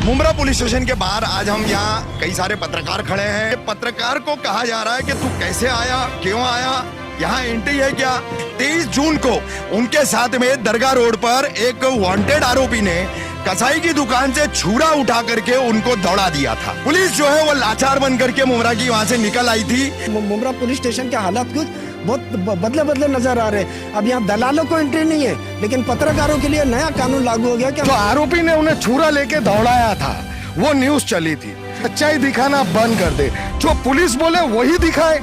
Mumbra police station के बाहर आज हम यहाँ कई सारे पत्रकार खड़े हैं। पत्रकार को कहा जा रहा है कि तू कैसे आया, क्यों आया, यहाँ एंट्री है क्या। 23 जून को उनके साथ में दरगाह रोड पर एक वांटेड आरोपी ने कसाई की दुकान से छुरा उठा करके उनको दौड़ा दिया था। पुलिस जो है वो लाचार बन करके मुमरा की वहाँ से निकल आई थी। मुमरा पुलिस स्टेशन के हालात कुछ बहुत बदले नजर आ रहे हैं। अब यहाँ दलालों को एंट्री नहीं है, लेकिन पत्रकारों के लिए नया कानून लागू हो गया कि जो आरोपी ने उन्हें छुरा लेके दौड़ाया था वो न्यूज चली थी। सच्चाई दिखाना बंद कर दे, जो पुलिस बोले वही दिखाए।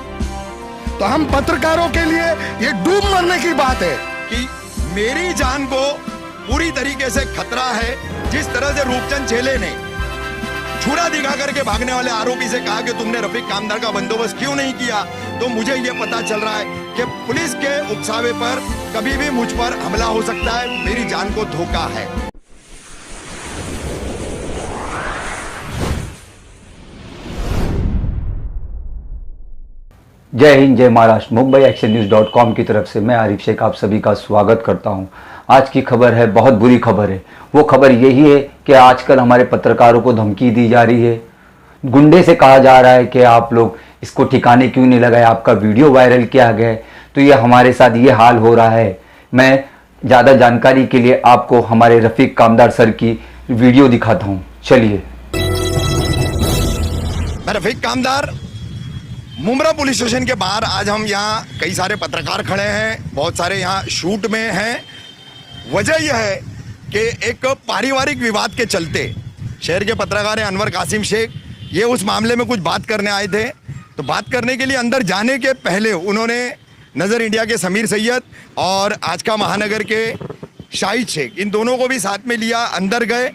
तो हम पत्रकारों के लिए ये डूब मरने की बात है कि मेरी जान को पूरी तरीके से खतरा है। जिस तरह से रूपचंद चेले ने छुरा दिखा करके भागने वाले आरोपी से कहा कि तुमने रफीक कामदार का बंदोबस्त क्यों नहीं किया, तो मुझे ये पता चल रहा है कि पुलिस के उकसावे पर कभी भी मुझ पर हमला हो सकता है। मेरी जान को धोखा है। जय हिंद, जय महाराष्ट्र। मुंबई एक्शन न्यूज़.com की तरफ से मैं आरिफ शेख आप सभी का स्वागत करता हूं। आज की खबर है, बहुत बुरी खबर है। वो खबर यही है कि आजकल हमारे पत्रकारों को धमकी दी जा रही है। गुंडे से कहा जा रहा है कि आप लोग इसको ठिकाने क्यों नहीं लगाए, आपका वीडियो वायरल किया गया है। तो ये हमारे साथ ये हाल हो रहा है। मैं ज़्यादा जानकारी के लिए आपको हमारे रफीक कामदार सर की वीडियो दिखाता हूँ। चलिए। मैं रफीक कामदार, मुमरा पुलिस स्टेशन के बाहर आज हम यहाँ कई सारे पत्रकार खड़े हैं। बहुत सारे यहाँ शूट में हैं। वजह यह है कि एक पारिवारिक विवाद के चलते शहर के पत्रकार हैं अनवर कासिम शेख, ये उस मामले में कुछ बात करने आए थे। तो बात करने के लिए अंदर जाने के पहले उन्होंने नज़र इंडिया के समीर सैयद और आज का महानगर के शाहिद शेख, इन दोनों को भी साथ में लिया, अंदर गए।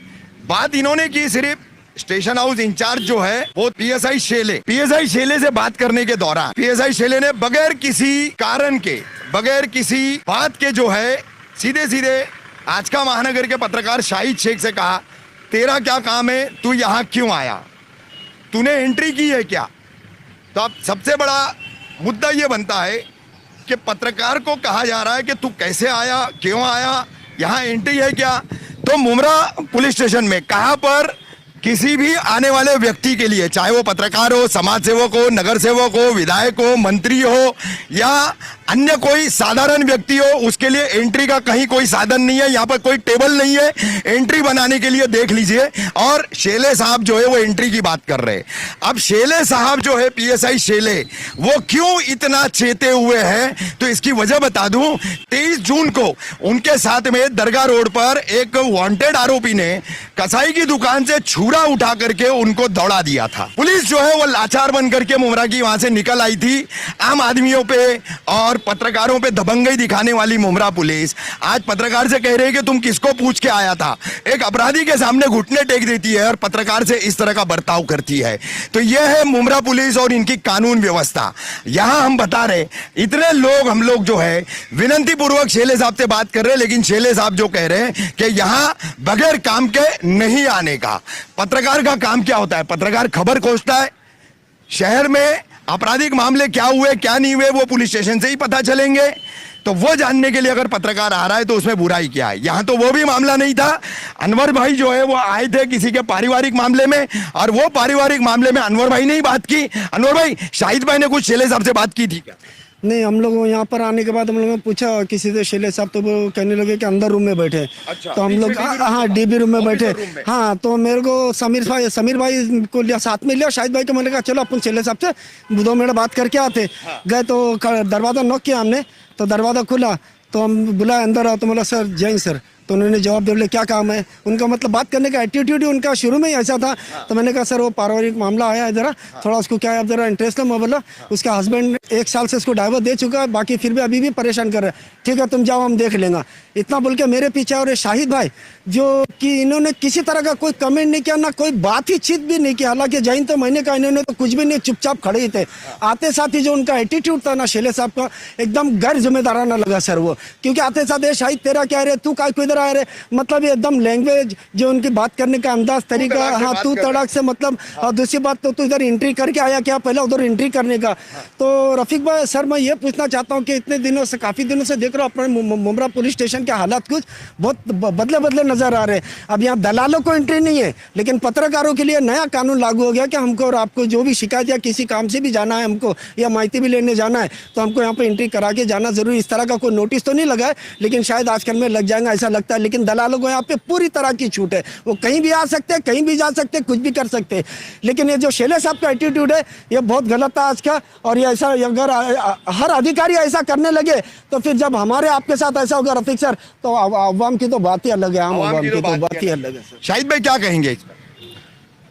बात इन्होंने की सिर्फ स्टेशन हाउस इंचार्ज जो है वो पीएसआई शेले से बात करने के दौरान पीएसआई शेले ने बगैर किसी कारण के, बगैर किसी बात के जो है सीधे सीधे आज का महानगर के पत्रकार शाहिद शेख से कहा, तेरा क्या काम है, तू यहाँ क्यों आया, तूने एंट्री की है क्या। तो अब सबसे बड़ा मुद्दा ये बनता है कि पत्रकार को कहा जा रहा है कि तू कैसे आया, क्यों आया, यहाँ एंट्री है क्या। तो मुमरा पुलिस स्टेशन में कहाँ पर किसी भी आने वाले व्यक्ति के लिए, चाहे वो पत्रकार हो, समाज सेवक हो, नगर सेवक हो, विधायक हो, मंत्री हो या अन्य कोई साधारण व्यक्ति हो, उसके लिए एंट्री का कहीं कोई साधन नहीं है। यहाँ पर कोई टेबल नहीं है एंट्री बनाने के लिए, देख लीजिए। और शेले साहब जो है वो एंट्री की बात कर रहे हैं। अब शेले साहब जो है पीएसआई शेले, वो क्यों इतना चेते हुए हैं, तो इसकी वजह बता दूं। 23 जून को उनके साथ में दरगाह रोड पर एक वांटेड आरोपी ने कसाई की दुकान से छुरा उठा करके उनको दौड़ा दिया था। पुलिस जो है वो लाचार बन करके मुमरा की वहां से निकल आई थी। आम आदमियों पे और पत्रकारों पे दबंगई दिखाने वाली मुमरा पुलिस आज पत्रकार से कह रही है कि तुम किसको पूछ के आया था। एक अपराधी के सामने घुटने टेक देती है और पत्रकार से इस तरह का बर्ताव करती है। तो यह है मुमरा पुलिस और इनकी कानून व्यवस्था। यहां हम बता रहे, इतने लोग हम लोग जो है विनती पूर्वक शेले साहब से बात कर रहे हैं, लेकिन शेले साहब जो कह रहे हैं कि यहां बगैर काम के नहीं आने का। पत्रकार का काम क्या होता है? पत्रकार खबर खोजता है। शहर में आपराधिक मामले क्या हुए क्या नहीं हुए वो पुलिस स्टेशन से ही पता चलेंगे। तो वो जानने के लिए अगर पत्रकार आ रहा है तो उसमें बुराई क्या है। यहां तो वो भी मामला नहीं था। अनवर भाई जो है वो आए थे किसी के पारिवारिक मामले में, और वो पारिवारिक मामले में अनवर भाई ने ही बात की। अनवर भाई, शाहिद भाई ने कुछ शेले साहब से बात की थी क्या? नहीं, हम लोग यहाँ पर आने के बाद हम लोगों ने पूछा किसी से शेले साहब, तो वो कहने लगे कि अंदर रूम में बैठे। अच्छा, तो हम लोग हाँ डीबी रूम में बैठे। हाँ, तो मेरे को समीर भाई को लिया, साथ में लिया। शाहिद भाई को मैंने कहा चलो अपन शेले साहब से 2 मिनट बात करके आते। गए तो दरवाज़ा नॉक किया हमने, तो दरवाज़ा खुला, तो हम बुलाए अंदर आओ। तो बोला सर जय सर। तो उन्होंने जवाब दे बोले क्या काम है। उनका मतलब बात करने का एटीट्यूड ही उनका शुरू में ही ऐसा था। तो मैंने कहा सर वो पारिवारिक मामला आया है, ज़रा थोड़ा उसको क्या है, ज़रा इंटरेस्ट है। मैं बोला उसका हस्बैंड 1 साल से उसको डाइवोर्स दे चुका है, बाकी फिर भी अभी भी परेशान कर रहे हैं। ठीक है तुम जाओ, हम देख लेंगे। इतना बोल के मेरे पीछे। और शाहिद भाई जो कि इन्होंने किसी तरह का कोई कमेंट नहीं किया, ना कोई बात ही चित भी नहीं किया। हालांकि जैन तो महीने का, इन्होंने तो कुछ भी नहीं, चुपचाप खड़े ही थे। आते साथ ही जो उनका एटीट्यूड था ना शेले साहब का, एकदम गैर जिम्मेदाराना लगा सर वो। क्योंकि आते साथ शाहिद तेरा क्या है, तू का इधर आ रहे, मतलब ये एकदम लैंग्वेज जो उनकी बात करने का अंदाज तरीका, हाँ तू तड़ाक से मतलब। और दूसरी बात तो तू इधर एंट्री करके आया क्या, पहले उधर एंट्री करने का। तो रफीक भाई सर मैं ये पूछना चाहता हूँ कि इतने दिनों से, काफ़ी दिनों से देख रहा हूँ अपने मुमरा पुलिस स्टेशन के हालात कुछ बहुत बदले बदले नजर आ रहे हैं। अब यहाँ दलालों को एंट्री नहीं है, लेकिन पत्रकारों के लिए नया कानून लागू हो गया कि हमको और आपको जो भी शिकायत या किसी काम से भी जाना है हमको या माहिती भी लेने जाना है तो हमको यहाँ पे एंट्री करा के जाना जरूरी। इस तरह का कोई नोटिस तो नहीं लगा है, लेकिन शायद आजकल में लग जाएगा ऐसा लगता है। लेकिन दलालों को यहाँ पे पूरी तरह की छूट है, वो कहीं भी आ सकते हैं, कहीं भी जा सकते हैं, कुछ भी कर सकते हैं। लेकिन ये जो शेले साहब का एटीट्यूड है ये बहुत गलत था आज का। और ये ऐसा अगर हर अधिकारी ऐसा करने लगे तो फिर जब हमारे आपके साथ ऐसा होगा रफीक सर तो अवाम की तो बात ही अलग है। आम अवाम की तो बात ही अलग है सर। शाहिद भाई क्या कहेंगे इस पर?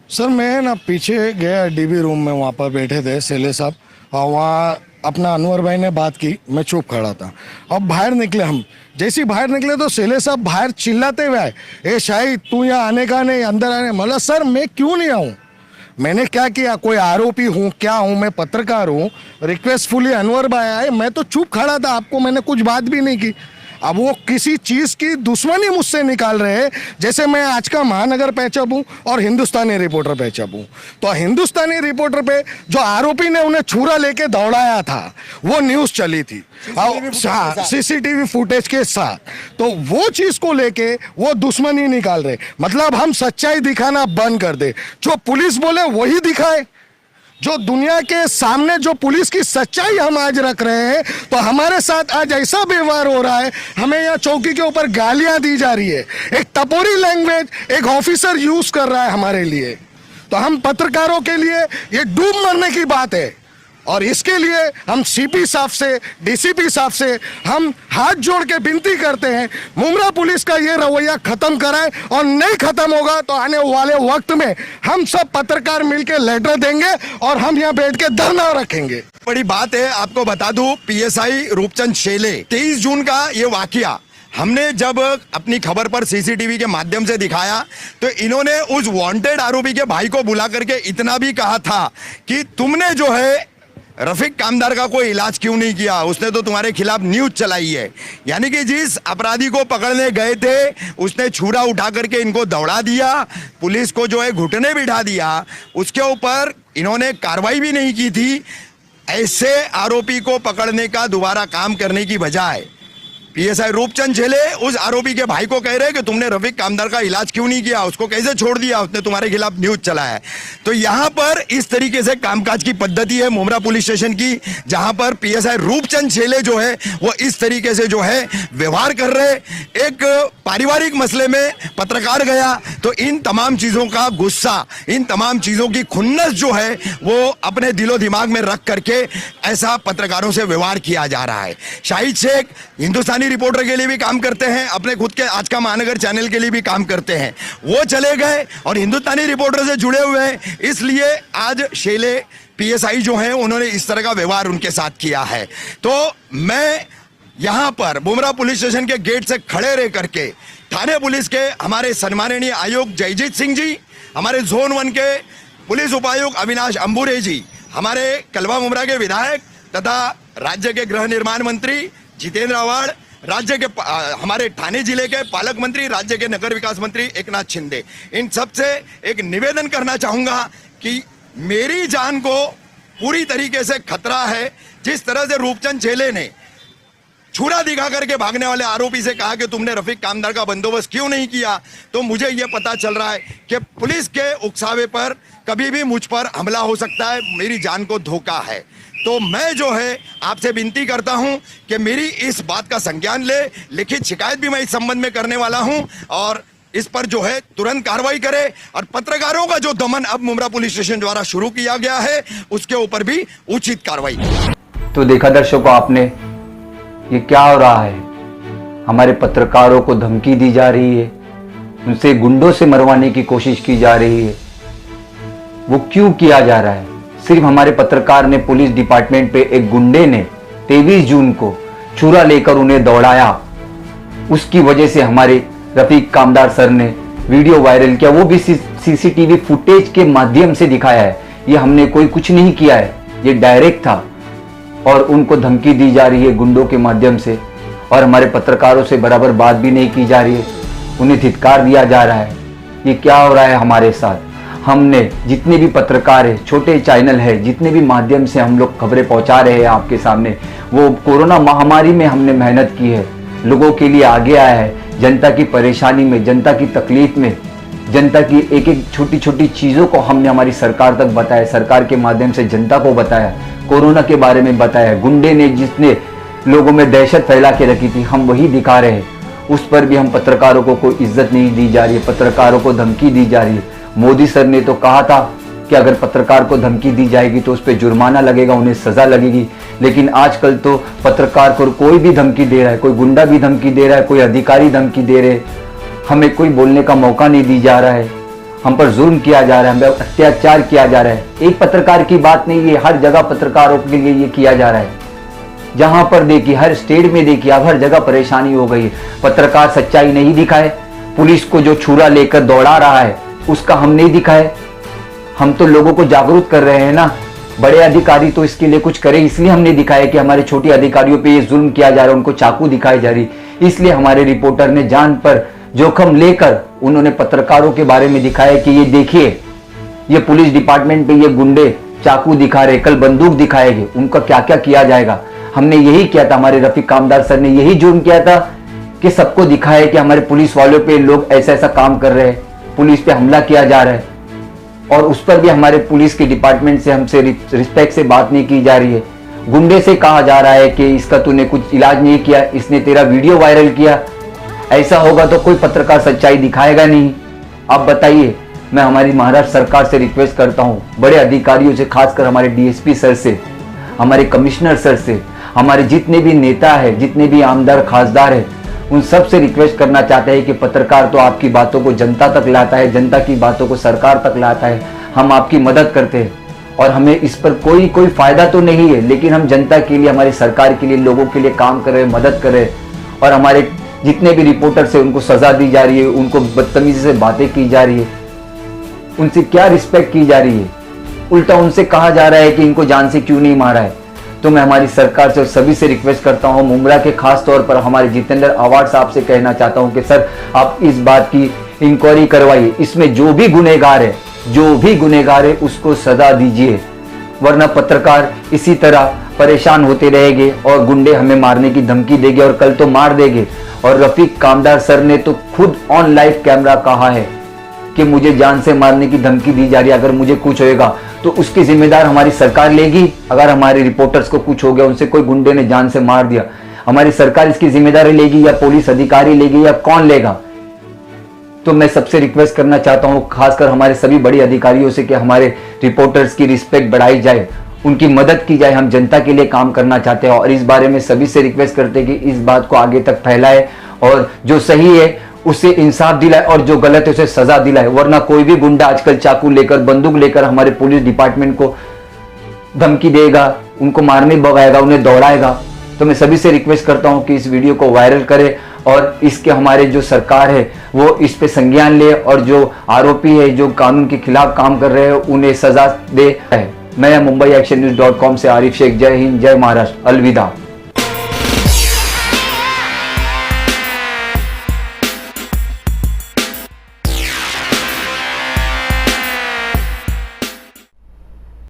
सर मैं ना पीछे गया डीबी रूम में, वहाँ पर बैठे थे सेले साहब और वहाँ अपना अनवर भाई ने बात की, मैं चुप खड़ा था। अब बाहर निकले हम, जैसे ही बाहर निकले तो सेले साहब बाहर चिल्लाते हुए आए, ए शाहिद तू यहाँ आने का नहीं, अंदर आने। मतलब सर मैं क्यों नहीं आऊँ, मैंने क्या किया, कोई आरोपी हूँ क्या हूँ, मैं पत्रकार हूँ। रिक्वेस्टफुली अनवर भाई आए, मैं तो चुप खड़ा था, आपको मैंने कुछ बात भी नहीं की। अब वो किसी चीज की दुश्मनी मुझसे निकाल रहे हैं, जैसे मैं आज का महानगर पैचअप हूं और हिंदुस्तानी रिपोर्टर पैचअप हूं। तो हिंदुस्तानी रिपोर्टर पे जो आरोपी ने उन्हें छुरा लेके दौड़ाया था वो न्यूज चली थी, सीसीटीवी फुटेज के साथ। तो वो चीज को लेके वो दुश्मनी निकाल रहे, मतलब हम सच्चाई दिखाना बंद कर दे, जो पुलिस बोले वही दिखाए। जो दुनिया के सामने जो पुलिस की सच्चाई हम आज रख रहे हैं, तो हमारे साथ आज ऐसा व्यवहार हो रहा है, हमें यहाँ चौकी के ऊपर गालियां दी जा रही है, एक टपोरी लैंग्वेज एक ऑफिसर यूज कर रहा है हमारे लिए। तो हम पत्रकारों के लिए ये डूब मरने की बात है और इसके लिए हम सीपी साहब से, डीसीपी साहब से हम हाथ जोड़ के विनती करते हैं, मुमरा पुलिस का ये रवैया खत्म कराएं और नहीं खत्म होगा तो आने वाले वक्त में हम सब पत्रकार मिलकर लेटर देंगे और हम यहाँ बैठ के धरना रखेंगे। बड़ी बात है, आपको बता दूं पीएसआई रूपचंद शेले 23 जून का ये वाकया हमने जब अपनी खबर पर सीसीटीवी के माध्यम से दिखाया तो इन्होंने उस वांटेड आरोपी के भाई को बुला करके इतना भी कहा था कि तुमने जो है रफीक कामदार का कोई इलाज क्यों नहीं किया, उसने तो तुम्हारे खिलाफ न्यूज चलाई है। यानी कि जिस अपराधी को पकड़ने गए थे उसने छुरा उठा करके इनको दौड़ा दिया, पुलिस को जो है घुटने बिठा दिया, उसके ऊपर इन्होंने कार्रवाई भी नहीं की थी। ऐसे आरोपी को पकड़ने का दोबारा काम करने की बजाय पीएसआई रूपचंद शेले उस आरोपी के भाई को कह रहे हैं कि तुमने रफीक कामदार का इलाज क्यों नहीं किया, उसको कैसे छोड़ दिया, उसने तुम्हारे खिलाफ न्यूज चलाया है। तो यहां पर इस तरीके से कामकाज की पद्धति है मुमरा पुलिस स्टेशन की, जहां पर पीएसआई रूपचंद शेले जो है वो इस तरीके से जो है व्यवहार कर रहे। एक पारिवारिक मसले में पत्रकार गया तो इन तमाम चीजों का गुस्सा, इन तमाम चीजों की खुन्नस जो है वो अपने दिलो दिमाग में रख करके ऐसा पत्रकारों से व्यवहार किया जा रहा है। शाहिद शेख हिंदुस्तानी रिपोर्टर के लिए भी काम करते हैं, अपने खुद के आज का महानगर चैनल के लिए भी काम करते हैं, वो चले गए और हिंदुस्तानी रिपोर्टर से जुड़े हुए हैं, इसलिए आज शेले पीएसआई जो हैं उन्होंने इस तरह का व्यवहार उनके साथ किया है। तो मैं यहां पर मुमरा पुलिस स्टेशन के गेट से खड़े रह करके थाने पुलिस के हमारे सम्माननीय आयुक्त जयजीत सिंह जी, हमारे जोन 1 के पुलिस उपायुक्त अविनाश अंबुरे जी, हमारे कलवा मुमरा के विधायक तथा राज्य के गृह निर्माण मंत्री जितेंद्र आवाड़, राज्य के हमारे ठाणे जिले के पालक मंत्री, राज्य के नगर विकास मंत्री एकनाथ शिंदे, इन सब से एक निवेदन करना चाहूंगा कि मेरी जान को पूरी तरीके से खतरा है। जिस तरह से रूपचंद शेले ने छुरा दिखा करके भागने वाले आरोपी से कहा कि तुमने रफीक कामदार का बंदोबस्त क्यों नहीं किया, तो मुझे यह पता चल रहा है कि पुलिस के उकसावे पर कभी भी मुझ पर हमला हो सकता है, मेरी जान को धोखा है। तो मैं जो है आपसे विनती करता हूं कि मेरी इस बात का संज्ञान ले, लिखित शिकायत भी मैं इस संबंध में करने वाला हूं और इस पर जो है तुरंत कार्रवाई करे और पत्रकारों का जो दमन अब मुमरा पुलिस स्टेशन द्वारा शुरू किया गया है उसके ऊपर भी उचित कार्रवाई। तो देखा दर्शकों आपने, ये क्या हो रहा है, हमारे पत्रकारों को धमकी दी जा रही है, उनसे गुंडों से मरवाने की कोशिश की जा रही है। वो क्यों किया जा रहा है? सिर्फ हमारे पत्रकार ने पुलिस डिपार्टमेंट पे एक गुंडे ने 23 जून को छुरा लेकर उन्हें दौड़ाया, उसकी वजह से हमारे रफीक कामदार सर ने वीडियो वायरल किया, वो भी सीसीटीवी फुटेज के माध्यम से दिखाया है। ये हमने कोई कुछ नहीं किया है, ये डायरेक्ट था और उनको धमकी दी जा रही है गुंडों के माध्यम से और हमारे पत्रकारों से बराबर बात भी नहीं की जा रही है, उन्हें धिक्कार दिया जा रहा है। ये क्या हो रहा है हमारे साथ? हमने जितने भी पत्रकार है, छोटे चैनल है, जितने भी माध्यम से हम लोग खबरें पहुंचा रहे हैं आपके सामने, वो कोरोना महामारी में हमने मेहनत की है, लोगों के लिए आगे आया है, जनता की परेशानी में, जनता की तकलीफ में, जनता की एक एक छोटी छोटी चीज़ों को हमने हमारी सरकार तक बताया, सरकार के माध्यम से जनता को बताया, कोरोना के बारे में बताया, गुंडे ने जितने लोगों में दहशत फैला के रखी थी हम वही दिखा रहे हैं। उस पर भी हम पत्रकारों को कोई इज्जत नहीं दी जा रही है, पत्रकारों को धमकी दी जा रही है। मोदी सर ने तो कहा था कि अगर पत्रकार को धमकी दी जाएगी तो उस पर जुर्माना लगेगा, उन्हें सजा लगेगी, लेकिन आजकल तो पत्रकार को कोई भी धमकी दे रहा है, कोई गुंडा भी धमकी दे रहा है, कोई अधिकारी धमकी दे रहे, हमें कोई बोलने का मौका नहीं दी जा रहा है, हम पर जुल्म किया जा रहा है, हमें अत्याचार किया जा रहा है। एक पत्रकार की बात नहीं है, हर जगह पत्रकारों के लिए ये किया जा रहा है। जहां पर देखिए, हर स्टेट में देखिए, अब हर जगह परेशानी हो गई है। पत्रकार सच्चाई नहीं दिखाए, पुलिस को जो छुरा लेकर दौड़ा रहा है उसका हम नहीं दिखाए। हम तो लोगों को जागरूक कर रहे हैं ना, बड़े अधिकारी तो इसके लिए कुछ करें, इसलिए हमने दिखाया कि हमारे छोटे अधिकारियों पे ये जुल्म किया जा रहा है, उनको चाकू दिखाई जा रही, इसलिए हमारे रिपोर्टर ने जान पर जोखम लेकर उन्होंने पत्रकारों के बारे में दिखाया कि ये देखिए, ये पुलिस डिपार्टमेंट पे ये गुंडे चाकू दिखा रहे, कल बंदूक दिखाएंगे, उनका क्या क्या किया जाएगा। हमने यही किया था, हमारे रफीक कामदार सर ने यही जुर्म किया था कि सबको दिखाया कि हमारे पुलिस वालों पे लोग ऐसा ऐसा काम कर रहे हैं, पुलिस पे हमला किया जा रहा है, और उस पर भी हमारे पुलिस के डिपार्टमेंट से हमसे रिस्पेक्ट से बात नहीं की जा रही है। गुंडे से कहा जा रहा है कि इसका तूने कुछ इलाज नहीं किया, इसने तेरा वीडियो वायरल किया। ऐसा होगा तो कोई पत्रकार सच्चाई दिखाएगा नहीं। आप बताइए, मैं हमारी महाराष्ट्र सरकार से रिक्वेस्ट करता हूँ, बड़े अधिकारियों से, खासकर हमारे डीएसपी सर से, हमारे कमिश्नर सर से, हमारे जितने भी नेता है, जितने भी आमदार खासदार है, उन सब से रिक्वेस्ट करना चाहते हैं कि पत्रकार तो आपकी बातों को जनता तक लाता है, जनता की बातों को सरकार तक लाता है। हम आपकी मदद करते हैं और हमें इस पर कोई फायदा तो नहीं है, लेकिन हम जनता के लिए, हमारी सरकार के लिए, लोगों के लिए काम कर रहे हैं, मदद कर रहे हैं। और हमारे जितने भी रिपोर्टर्स हैं उनको सजा दी जा रही है, उनको बदतमीजी से बातें की जा रही है, उनसे क्या रिस्पेक्ट की जा रही है। उल्टा उनसे कहा जा रहा है कि इनको जान से क्यों नहीं मारा है। तो मैं हमारी सरकार से और सभी से रिक्वेस्ट करता हूं, मुमरा के खास तौर पर हमारे जितेंद्र आवाड साहब से कहना चाहता हूं कि सर, आप इस बात की इंक्वायरी करवाइए, इसमें जो भी गुनहगार है उसको सजा दीजिए, वरना पत्रकार इसी तरह परेशान होते रहेंगे और गुंडे हमें मारने की धमकी देंगे और कल तो मार देंगे। और रफीक कामदार सर ने तो खुद ऑन लाइव कैमरा कहा है कि मुझे जान से मारने की धमकी दी जा रही है, अगर मुझे कुछ होएगा तो उसकी जिम्मेदार हमारी सरकार लेगी। अगर हमारे रिपोर्टर्स को कुछ हो गया, उनसे कोई गुंडे ने जान से मार दिया, हमारी सरकार इसकी जिम्मेदारी लेगी या पुलिस अधिकारी लेगी या कौन लेगा। तो मैं सबसे रिक्वेस्ट करना चाहता हूं, खासकर हमारे सभी बड़े अधिकारियों से, कि हमारे रिपोर्टर्स की रिस्पेक्ट बढ़ाई जाए, उनकी मदद की जाए। हम जनता के लिए काम करना चाहते हैं और इस बारे में सभी से रिक्वेस्ट करते हैं कि इस बात को आगे तक फैलाए और जो सही है उससे इंसाफ दिलाए और जो गलत है उसे सजा दिलाए, वरना कोई भी गुंडा आजकल चाकू लेकर, बंदूक लेकर हमारे पुलिस डिपार्टमेंट को धमकी देगा, उनको मारने भगाएगा, उन्हें दौड़ाएगा। तो मैं सभी से रिक्वेस्ट करता हूं कि इस वीडियो को वायरल करें और इसके हमारे जो सरकार है वो इस पे संज्ञान ले और जो आरोपी है, जो कानून के खिलाफ काम कर रहे हैं, उन्हें सजा दे। मैं मुंबई एक्शन न्यूज़.com से आरिफ शेख। जय हिंद, जय महाराष्ट्र, अलविदा।